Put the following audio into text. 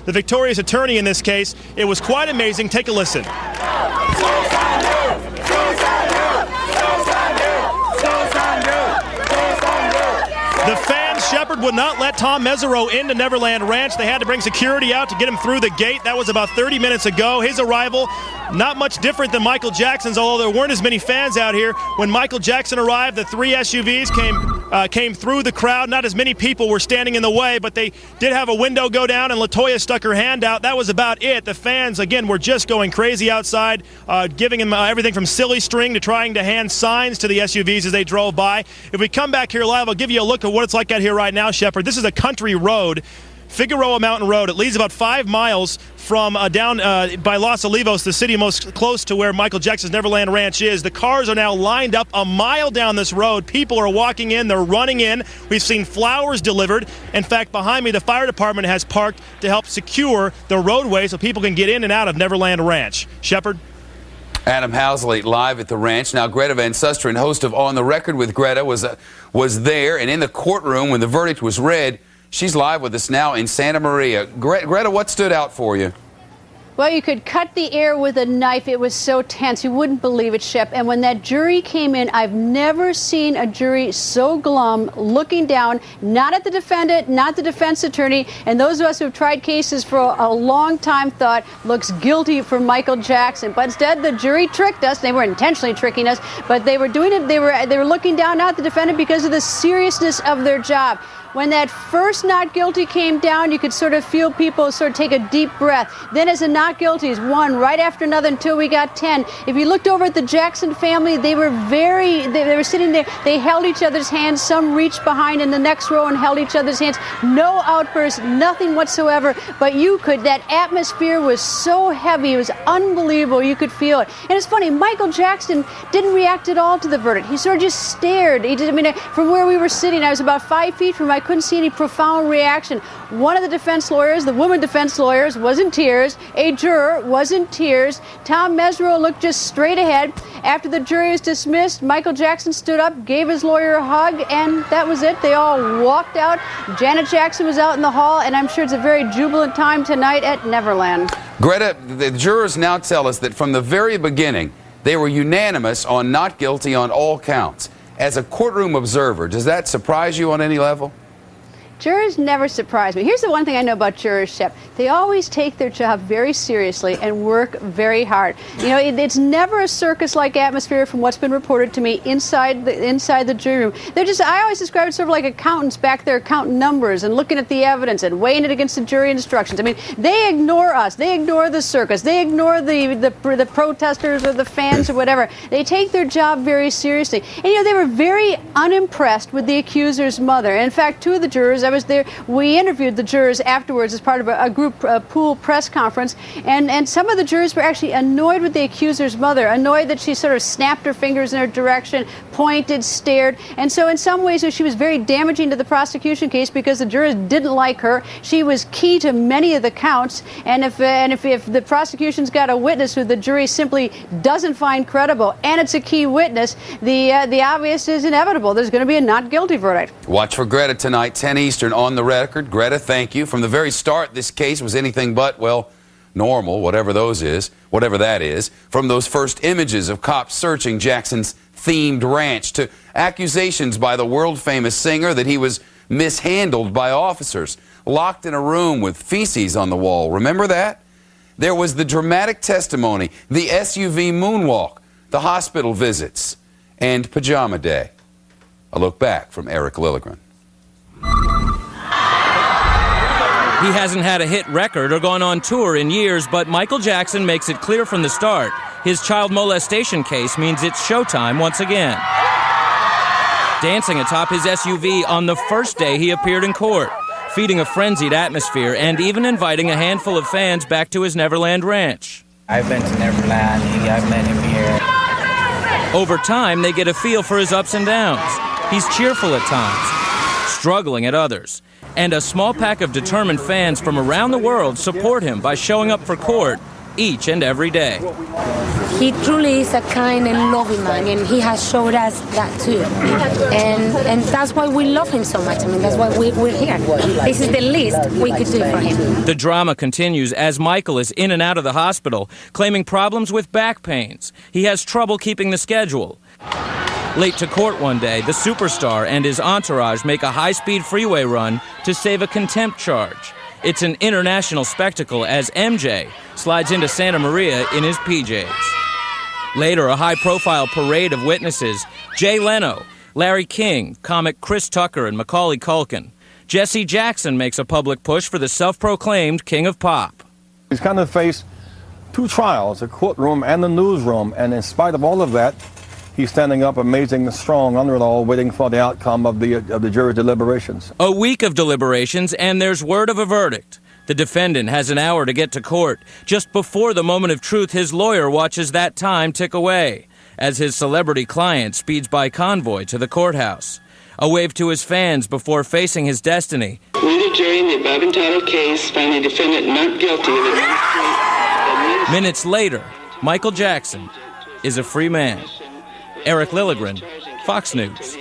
the victorious attorney in this case. It was quite amazing. Take a listen. The fans, Shepard, would not let Tom Mesereau into Neverland Ranch. They had to bring security out to get him through the gate. That was about 30 minutes ago. His arrival, not much different than Michael Jackson's, although there weren't as many fans out here. When Michael Jackson arrived, the 3 SUVs came through the crowd. Not as many people were standing in the way, but they did have a window go down, and LaToya stuck her hand out. That was about it. The fans, again, were just going crazy outside, giving him everything from silly string to trying to hand signs to the SUVs as they drove by. If we come back here live, I'll give you a look at what it's like out here right now, Shepard. This is a country road, Figueroa Mountain Road. It leads about 5 miles from down by Los Olivos, the city most close to where Michael Jackson's Neverland Ranch is. The cars are now lined up a mile down this road. People are walking in. They're running in. We've seen flowers delivered. In fact, behind me, the fire department has parked to help secure the roadway so people can get in and out of Neverland Ranch. Shepard? Adam Housley live at the ranch. Now, Greta Van Susteren, host of On the Record with Greta, was there, and in the courtroom when the verdict was read. She's live with us now in Santa Maria. Greta, what stood out for you? Well, you could cut the air with a knife. It was so tense. You wouldn't believe it, Shep. And when that jury came in, I've never seen a jury so glum, looking down, not at the defendant, not the defense attorney. And those of us who have tried cases for a long time thought, looks guilty for Michael Jackson. But instead, the jury tricked us. They were intentionally tricking us, but they were doing it. They were looking down, not at the defendant, because of the seriousness of their job. When that first not guilty came down, you could sort of feel people sort of take a deep breath. Then as the not guilties, one right after another until we got 10. If you looked over at the Jackson family, they were sitting there. They held each other's hands. Some reached behind in the next row and held each other's hands. No outbursts, nothing whatsoever. But that atmosphere was so heavy. It was unbelievable. You could feel it. And it's funny, Michael Jackson didn't react at all to the verdict. He sort of just stared. From where we were sitting, I was about 5 feet from him. I couldn't see any profound reaction. One of the defense lawyers, the woman defense lawyers, was in tears. A juror was in tears. Tom Mesereau looked just straight ahead. After the jury was dismissed, Michael Jackson stood up, gave his lawyer a hug, and that was it. They all walked out. Janet Jackson was out in the hall, and I'm sure it's a very jubilant time tonight at Neverland. Greta, the jurors now tell us that from the very beginning, they were unanimous on not guilty on all counts. As a courtroom observer, does that surprise you on any level? Jurors never surprise me. Here's the one thing I know about jurors, Shep. They always take their job very seriously and work very hard. You know, it's never a circus-like atmosphere from what's been reported to me inside the jury room. I always describe it sort of like accountants back there counting numbers and looking at the evidence and weighing it against the jury instructions. I mean, they ignore us. They ignore the circus. They ignore the protesters or the fans or whatever. They take their job very seriously. And, you know, they were very unimpressed with the accuser's mother. And in fact, 2 of the jurors, I was there. We interviewed the jurors afterwards as part of a group pool press conference, and some of the jurors were actually annoyed with the accuser's mother, annoyed that she sort of snapped her fingers in her direction, pointed, stared, and so in some ways she was very damaging to the prosecution case because the jurors didn't like her. She was key to many of the counts, and if the prosecution's got a witness who the jury simply doesn't find credible, and it's a key witness, the obvious is inevitable. There's going to be a not guilty verdict. Watch for Greta tonight, 10 Eastern. On the Record. Greta, thank you. From the very start, this case was anything but, well, normal, whatever that is. From those first images of cops searching Jackson's themed ranch to accusations by the world-famous singer that he was mishandled by officers, locked in a room with feces on the wall. Remember that? There was the dramatic testimony, the SUV moonwalk, the hospital visits, and Pajama Day. A look back from Eric Lilligren. He hasn't had a hit record or gone on tour in years, but Michael Jackson makes it clear from the start. His child molestation case means it's showtime once again. Dancing atop his SUV on the first day he appeared in court, feeding a frenzied atmosphere and even inviting a handful of fans back to his Neverland Ranch. I've been to Neverland. I've met him here. Over time, they get a feel for his ups and downs. He's cheerful at times, struggling at others. And a small pack of determined fans from around the world support him by showing up for court each and every day. He truly is a kind and loving man, and he has showed us that too. And that's why we love him so much. I mean, that's why we're here. This is the least we could do for him. The drama continues as Michael is in and out of the hospital, claiming problems with back pains. He has trouble keeping the schedule. Late to court one day, the superstar and his entourage make a high-speed freeway run to save a contempt charge. It's an international spectacle as MJ slides into Santa Maria in his PJs. Later, a high-profile parade of witnesses: Jay Leno, Larry King, comic Chris Tucker, and Macaulay Culkin. Jesse Jackson makes a public push for the self-proclaimed king of pop. He's kind of faced two trials, the courtroom and the newsroom, and in spite of all of that, he's standing up amazing, strong under it all, waiting for the outcome of the jury's deliberations. A week of deliberations, and there's word of a verdict. The defendant has an hour to get to court. Just before the moment of truth, his lawyer watches that time tick away as his celebrity client speeds by convoy to the courthouse. A wave to his fans before facing his destiny. We, the jury in the above entitled case, find the defendant not guilty of administering. Minutes later, Michael Jackson is a free man. Eric Lilligren, Fox News.